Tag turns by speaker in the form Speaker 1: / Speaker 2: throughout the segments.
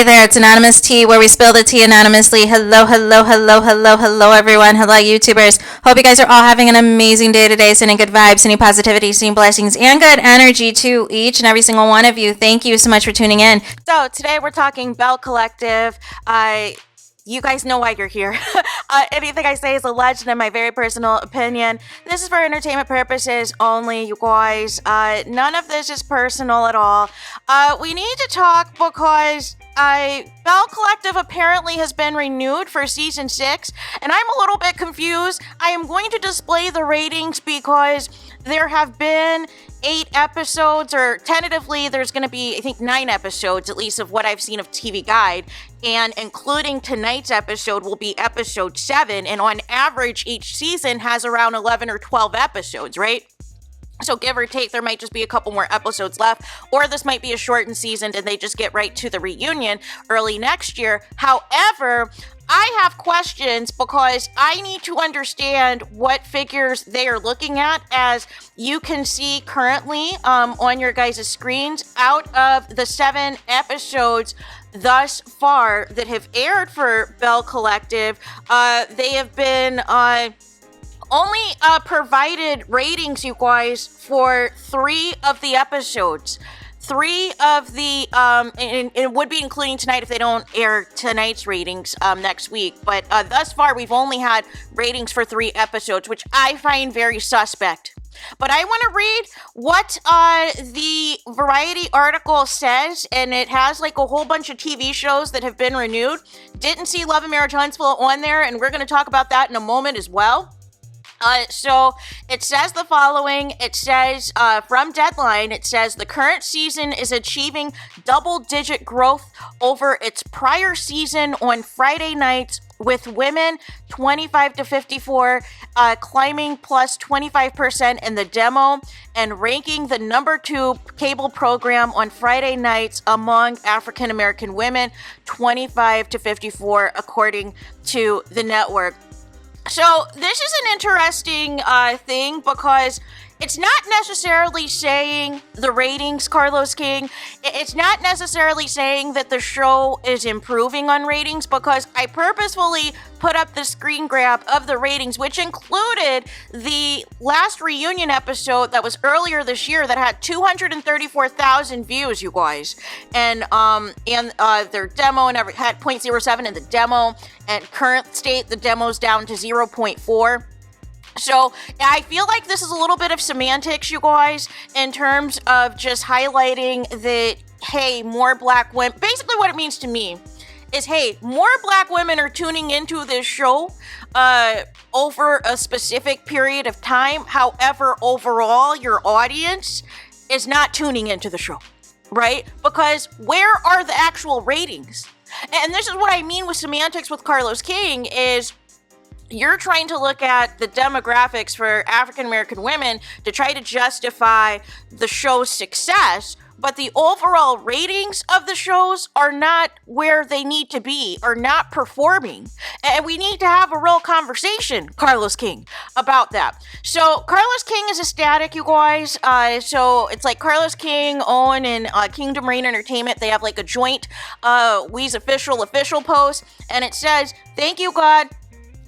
Speaker 1: there, it's Anonymous Tea, where we spill the tea anonymously. Hello, hello, hello, hello, hello, everyone. Hello, YouTubers. Hope you guys are all having an amazing day today, sending good vibes, sending positivity, sending blessings, and good energy to each and every single one of you. Thank you so much for tuning in. So today we're talking BELLE Collective. You guys know why you're here. Anything I say is alleged in my very personal opinion. This is for entertainment purposes only, you guys. None of this is personal at all. We need to talk because BELLE Collective apparently has been renewed for season 6, and I'm a little bit confused. I am going to display the ratings because there have been 8 episodes, or tentatively there's going to be, I think, 9 episodes, at least of what I've seen of TV Guide, and including tonight's episode will be episode 7, and on average each season has around 11 or 12 episodes, right? So give or take, there might just be a couple more episodes left, or this might be a shortened season and they just get right to the reunion early next year. However, I have questions because I need to understand what figures they are looking at. As you can see currently on your guys' screens, out of the 7 episodes thus far that have aired for BELLE Collective, they have been only provided ratings, you guys, for 3 of the episodes. 3 of the, and it would be including tonight if they don't air tonight's ratings next week. But thus far, we've only had ratings for 3 episodes, which I find very suspect. But I want to read what the Variety article says, and it has like a whole bunch of TV shows that have been renewed. Didn't see Love and Marriage Huntsville on there, and we're going to talk about that in a moment as well. So it says the following. It says from Deadline, it says the current season is achieving double-digit growth over its prior season on Friday nights, with women 25 to 54 climbing plus 25% in the demo and ranking the number 2 cable program on Friday nights among African American women 25 to 54 according to the network. So this is an interesting thing because it's not necessarily saying the ratings, Carlos King. It's not necessarily saying that the show is improving on ratings, because I purposefully put up the screen grab of the ratings, which included the last reunion episode that was earlier this year that had 234,000 views, you guys. And their demo and had 0.07 in the demo, and current state the demo's down to 0.4. So I feel like this is a little bit of semantics, you guys, in terms of just highlighting that, hey, more black women, basically what it means to me is, hey, more black women are tuning into this show over a specific period of time. However, overall, your audience is not tuning into the show, right? Because where are the actual ratings? And this is what I mean with semantics with Carlos King is, you're trying to look at the demographics for African American women to try to justify the show's success, but the overall ratings of the shows are not where they need to be, are not performing. And we need to have a real conversation, Carlos King, about that. So Carlos King is ecstatic, you guys. So it's like Carlos King, Owen, and Kingdom Reign Entertainment. They have like a joint We's official post, and it says, "Thank you, God.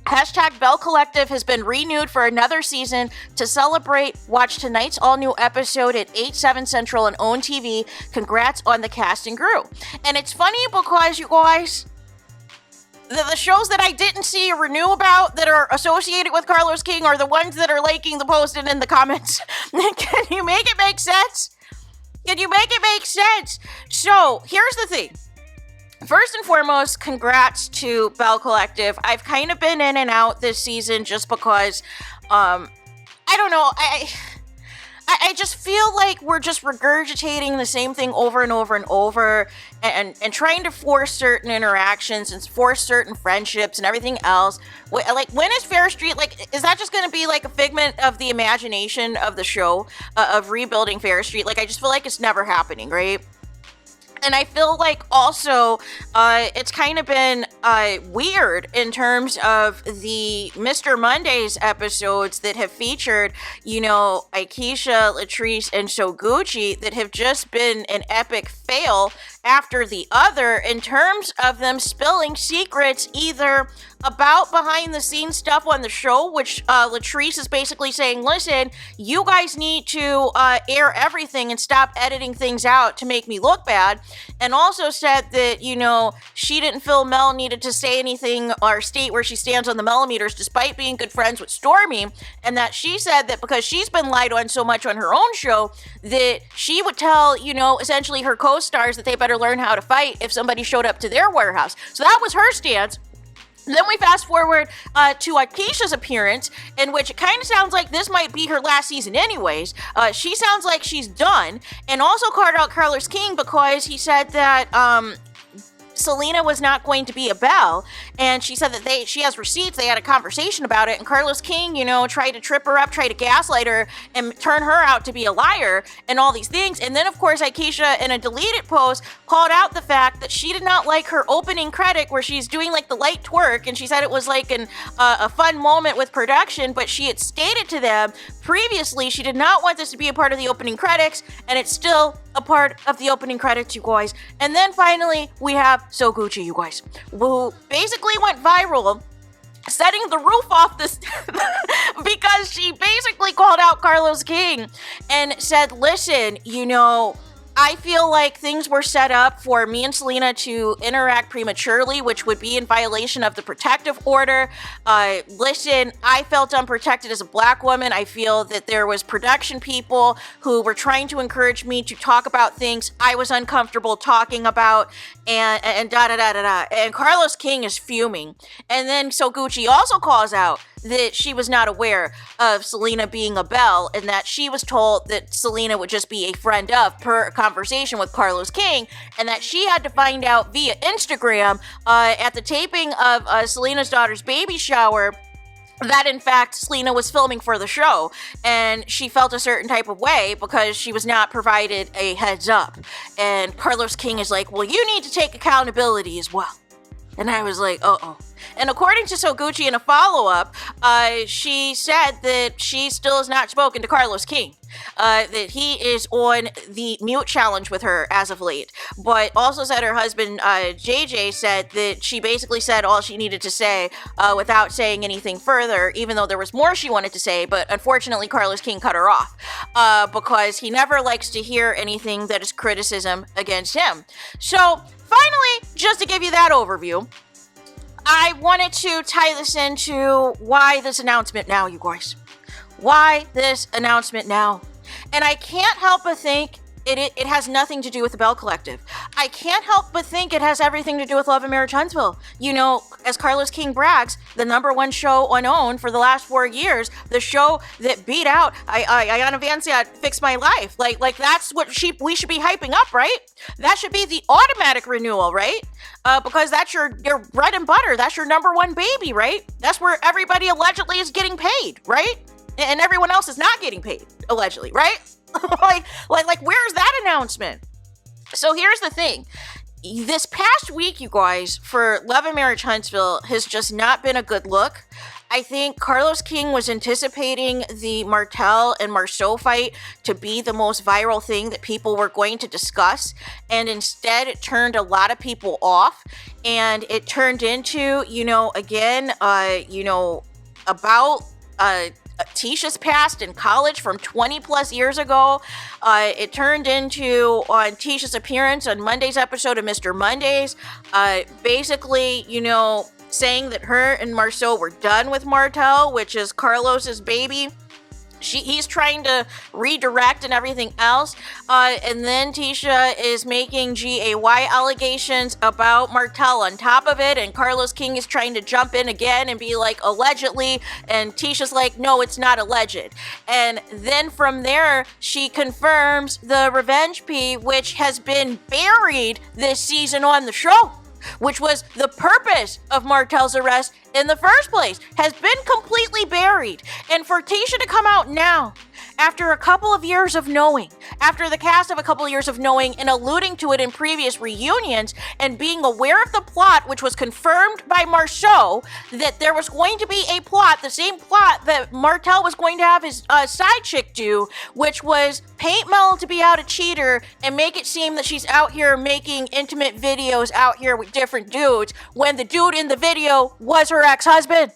Speaker 1: Hashtag BELLE Collective has been renewed for another season. To celebrate, watch tonight's all-new episode at 8/7 Central on OWN TV. Congrats on the cast and crew." And it's funny because, you guys, the shows that I didn't see or knew about that are associated with Carlos King are the ones that are liking the post and in the comments. Can you make it make sense? Can you make it make sense? So, here's the thing. First and foremost, congrats to BELLE Collective. I've kind of been in and out this season just because, I don't know, I just feel like we're just regurgitating the same thing over and over and over, and trying to force certain interactions and force certain friendships and everything else. Like, when is Fair Street, like, is that just going to be like a figment of the imagination of the show, of rebuilding Fair Street? Like, I just feel like it's never happening, right?
Speaker 2: And I feel like also it's kind of been weird in terms of the Mr. Mondays episodes that have featured, Akeisha, Latrice, and Soguchi that have just been an epic fail after the other in terms of them spilling secrets either about behind the scenes stuff on the show, which Latrice is basically saying, listen, you guys need to air everything and stop editing things out to make me look bad, and also said that, she didn't feel Mel needed to say anything or state where she stands on the millimeters despite being good friends with Stormy, and that she said that because she's been lied on so much on her own show that she would tell, essentially her co-stars that they better learn how to fight if somebody showed up to their warehouse. So that was her stance. Then we fast forward to Akeisha's appearance, in which it kind of sounds like this might be her last season anyways. She sounds like she's done, and also called out Carlos King because he said that Selena was not going to be a Belle, and she said that she has receipts, they had a conversation about it, and Carlos King, tried to trip her up, tried to gaslight her, and turn her out to be a liar, and all these things. And then, of course, Akeisha, in a deleted post, called out the fact that she did not like her opening credit where she's doing, the light twerk, and she said it was, a fun moment with production, but she had stated to them previously she did not want this to be a part of the opening credits, and it's still a part of the opening credits, you guys. And then finally, we have Soguchi, you guys, who basically went viral setting the roof off this because she basically called out Carlos King and said, listen, I feel like things were set up for me and Selena to interact prematurely, which would be in violation of the protective order. Listen, I felt unprotected as a black woman. I feel that there was production people who were trying to encourage me to talk about things I was uncomfortable talking about, and da-da-da-da-da. And Carlos King is fuming. And then Soguchi also calls out that she was not aware of Selena being a Belle, and that she was told that Selena would just be a friend of per conversation with Carlos King, and that she had to find out via Instagram at the taping of Selena's daughter's baby shower that in fact Selena was filming for the show, and she felt a certain type of way because she was not provided a heads up. And Carlos King is like, well, you need to take accountability as well. And I was like, uh-oh. And according to Soguchi in a follow-up, she said that she still has not spoken to Carlos King, that he is on the mute challenge with her as of late, but also said her husband, JJ, said that she basically said all she needed to say without saying anything further, even though there was more she wanted to say, but unfortunately Carlos King cut her off because he never likes to hear anything that is criticism against him. So finally, just to give you that overview, I wanted to tie this into why this announcement now, you guys. Why this announcement now? And I can't help but think it has nothing to do with the Belle Collective. I can't help but think it has everything to do with Love and Marriage Huntsville. You know, as Carlos King brags, the #1 show on OWN for the last 4 years, the show that beat out Ayanna Vancia Fix My Life. Like that's what we should be hyping up, right? That should be the automatic renewal, right? Because that's your bread and butter. That's your #1 baby, right? That's where everybody allegedly is getting paid, right? And everyone else is not getting paid, allegedly, right? like where's that announcement? So here's the thing. This past week, you guys, for Love and Marriage Huntsville has just not been a good look. I think Carlos King was anticipating the Martel and Marceau fight to be the most viral thing that people were going to discuss, and instead it turned a lot of people off, and it turned into, about Tisha's past in college from 20 plus years ago. It turned into on Tisha's appearance on Monday's episode of Mr. Mondays, basically, saying that her and Marceau were done with Martel, which is Carlos's baby. He's trying to redirect and everything else. And then Tisha is making GAY allegations about Martel on top of it. And Carlos King is trying to jump in again and be like, allegedly. And Tisha's like, no, it's not alleged. And then from there, she confirms the Revenge P, which has been buried this season on the show, which was the purpose of Martel's arrest in the first place, has been completely buried. And for Tisha to come out now after a couple of years of knowing, after the cast of a couple of years of knowing and alluding to it in previous reunions and being aware of the plot, which was confirmed by Marceau, that there was going to be a plot, the same plot that Martel was going to have his side chick do, which was paint Mel to be out a cheater and make it seem that she's out here making intimate videos out here with different dudes when the dude in the video was her ex-husband.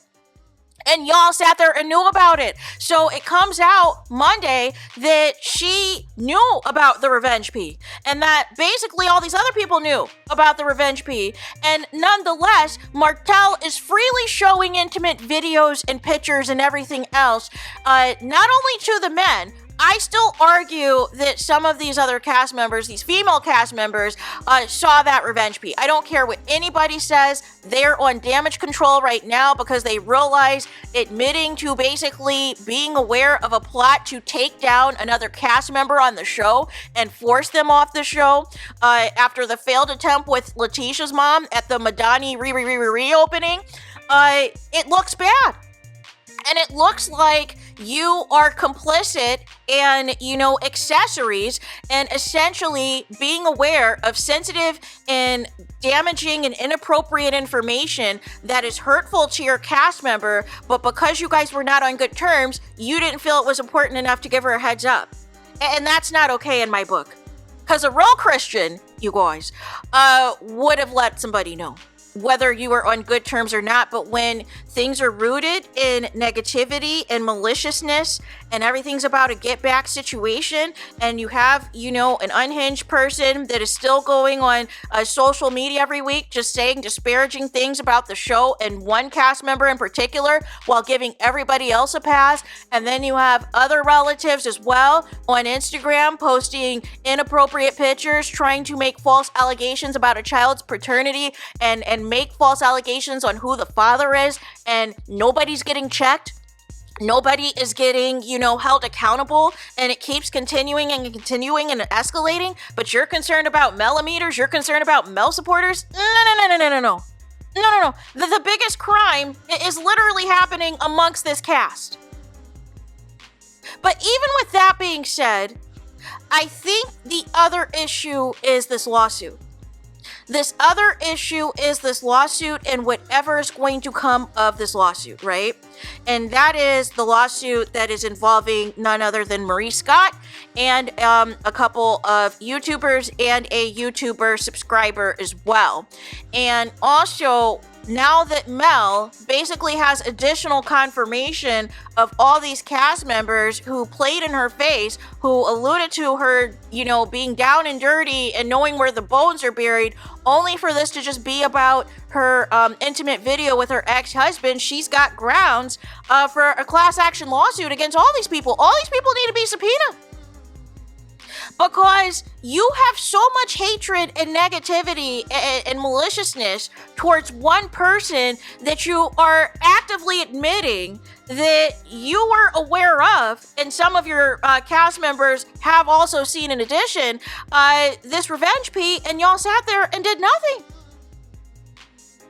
Speaker 2: And y'all sat there and knew about it. So it comes out Monday that she knew about the Revenge P. And that basically all these other people knew about the Revenge P. And nonetheless, Martel is freely showing intimate videos and pictures and everything else, not only to the men. I still argue that some of these other cast members, these female cast members, saw that Revenge P. I don't care what anybody says. They're on damage control right now because they realize admitting to basically being aware of a plot to take down another cast member on the show and force them off the show after the failed attempt with Letitia's mom at the Madani reopening. It looks bad. And it looks like you are complicit and, accessories and essentially being aware of sensitive and damaging and inappropriate information that is hurtful to your cast member, but because you guys were not on good terms, you didn't feel it was important enough to give her a heads up. And that's not okay in my book. Because a real Christian, you guys, would have let somebody know, whether you are on good terms or not. But when things are rooted in negativity and maliciousness and everything's about a get back situation, and you have, an unhinged person that is still going on social media every week just saying disparaging things about the show and one cast member in particular while giving everybody else a pass, and then you have other relatives as well on Instagram posting inappropriate pictures trying to make false allegations about a child's paternity and make false allegations on who the father is, and nobody's getting checked. Nobody is getting, held accountable, and it keeps continuing and escalating, but you're concerned about millimeters, you're concerned about Mel supporters? No. The biggest crime is literally happening amongst this cast. But even with that being said, I think the other issue is this lawsuit. This other issue is this lawsuit and whatever is going to come of this lawsuit, right? And that is the lawsuit that is involving none other than Marie Scott and a couple of YouTubers and a YouTuber subscriber as well. And also, now that Mel basically has additional confirmation of all these cast members who played in her face, who alluded to her, being down and dirty and knowing where the bones are buried, only for this to just be about her intimate video with her ex-husband, she's got grounds for a class action lawsuit against all these people. All these people need to be subpoenaed. Because you have so much hatred and negativity and maliciousness towards one person that you are actively admitting that you were aware of, and some of your cast members have also seen in addition, this Revenge P, and y'all sat there and did nothing.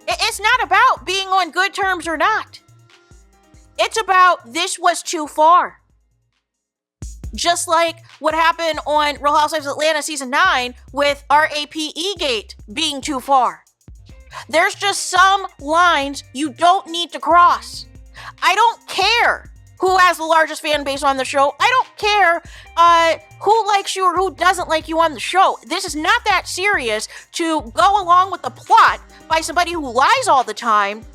Speaker 2: It's not about being on good terms or not. It's about this was too far. Just like what happened on Real Housewives of Atlanta Season 9 with RAPE Gate being too far. There's just some lines you don't need to cross. I don't care who has the largest fan base on the show. I don't care who likes you or who doesn't like you on the show. This is not that serious to go along with the plot by somebody who lies all the time.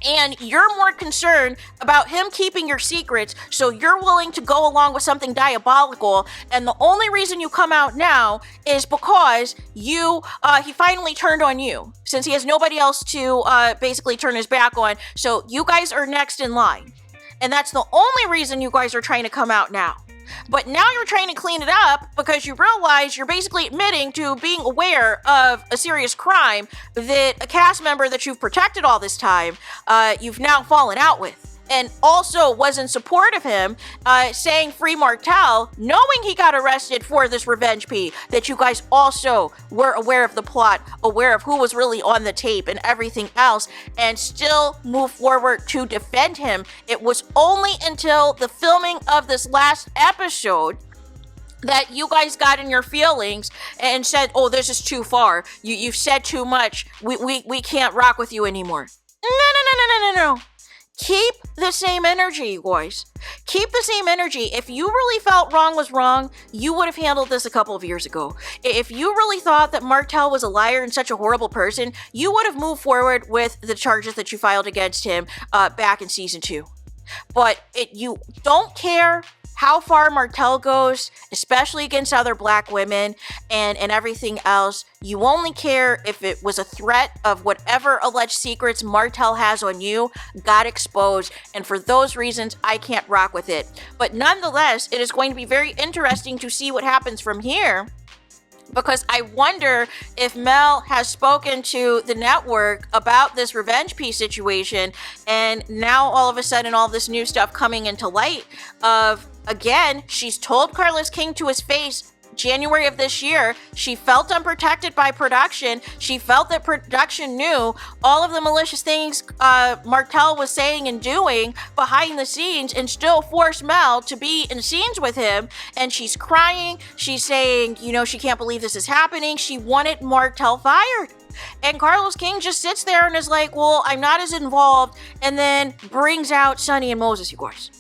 Speaker 2: And you're more concerned about him keeping your secrets, so you're willing to go along with something diabolical. And the only reason you come out now is because he finally turned on you, since he has nobody else to basically turn his back on. So you guys are next in line. And that's the only reason you guys are trying to come out now. But now you're trying to clean it up because you realize you're basically admitting to being aware of a serious crime that a cast member that you've protected all this time, you've now fallen out with. and also was in support of him, saying free Martel, knowing he got arrested for this revenge P, that you guys also were aware of the plot, aware of who was really on the tape and everything else, and still move forward to defend him. It was only until the filming of this last episode that you guys got in your feelings and said, oh, this is too far. You've said too much. We can't rock with you anymore. No. Keep the same energy, you guys. Keep the same energy. If you really felt wrong was wrong, you would have handled this a couple of years ago. If you really thought that Martel was a liar and such a horrible person, you would have moved forward with the charges that you filed against him back in season 2. But you don't care how far Martel goes, especially against other black women and everything else. You only care if it was a threat of whatever alleged secrets Martel has on you got exposed. And for those reasons, I can't rock with it. But nonetheless, it is going to be very interesting to see what happens from here, because I wonder if Mel has spoken to the network about this revenge piece situation, and now all of a sudden all this new stuff coming into light of, again, she's told Carlos King to his face January of this year, she felt unprotected by production. She felt that production knew all of the malicious things Martel was saying and doing behind the scenes, and still forced Mel to be in scenes with him. And she's crying. She's saying, she can't believe this is happening. She wanted Martel fired. And Carlos King just sits there and is like, well, I'm not as involved, and then brings out Sonny and Moses, you guys.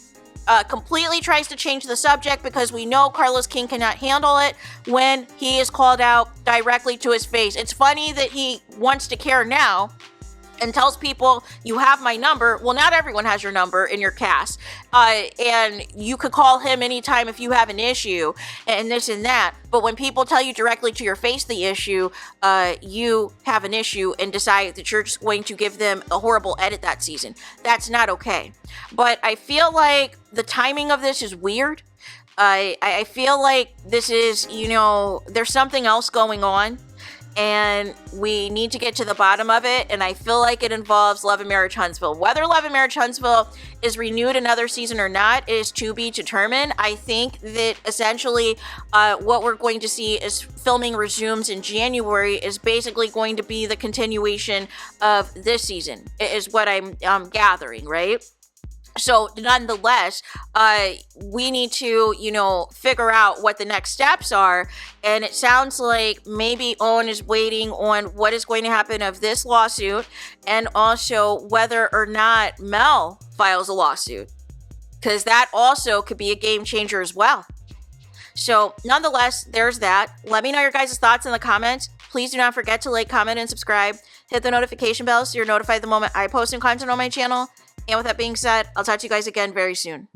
Speaker 2: Completely tries to change the subject because we know Carlos King cannot handle it when he is called out directly to his face. It's funny that he wants to care now and tells people, you have my number. Well, not everyone has your number in your cast. And you could call him anytime if you have an issue and this and that. But when people tell you directly to your face the issue, you have an issue and decide that you're just going to give them a horrible edit that season. That's not okay. But I feel like the timing of this is weird. I feel like this is, there's something else going on, and we need to get to the bottom of it. And I feel like it involves Love and Marriage Huntsville. Whether Love and Marriage Huntsville is renewed another season or not is to be determined. I think that essentially what we're going to see is filming resumes in January is basically going to be the continuation of this season, is what I'm gathering, right? So nonetheless, we need to, figure out what the next steps are. And it sounds like maybe Owen is waiting on what is going to happen of this lawsuit, and also whether or not Mel files a lawsuit, because that also could be a game changer as well. So nonetheless, there's that. Let me know your guys' thoughts in the comments. Please do not forget to like, comment, and subscribe. Hit the notification bell so you're notified the moment I post new content on my channel. And with that being said, I'll talk to you guys again very soon.